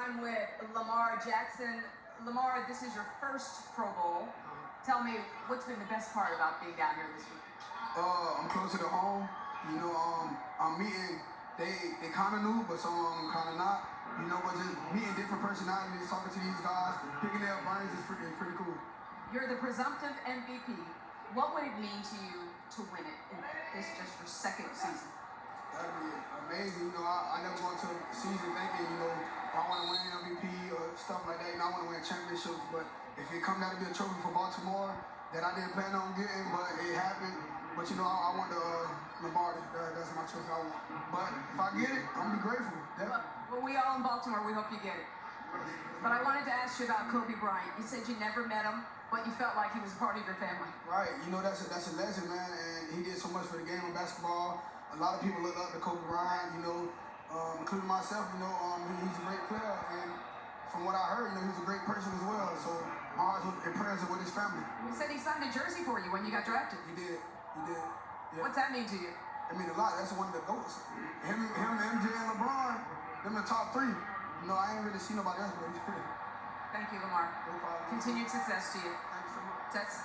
time with Lamar Jackson. Lamar, this is your first Pro Bowl. Tell me, what's been the best part about being down here this week? I'm closer to home. You know, I'm meeting, they kind of knew, but some of them kind of not. You know, but just meeting different personalities, talking to these guys, picking their brains is pretty cool. You're the presumptive MVP. What would it mean to you to win it in this just your second season? That'd be amazing. You know, I never went to a season thinking, you know, I want to win MVP or stuff like that. You know, I want to win championships. But if it comes out to be a trophy for Baltimore that I didn't plan on getting, but it happened. But, you know, I want the Lamar. That's my trophy I want. But if I get it, I'm going to be grateful. Well, we all in Baltimore, we hope you get it. But I wanted to ask you about Kobe Bryant. You said you never met him, but you felt like he was a part of your family. Right. You know, that's a legend, man. And he did so much for the game of basketball. A lot of people look up to Kobe Bryant, you know, including myself, you know, he's a great player. And from what I heard, you know, he's a great person as well. So my heart's in prayers with his family. He said he signed a jersey for you when you got drafted. He did. Yeah. What's that mean to you? It means a lot. That's one of the GOATs. Him, MJ, and LeBron, them the top three. You know, I ain't really seen nobody else, but Thank you, Lamar. No problem. Continued success to you. Thanks so much. That's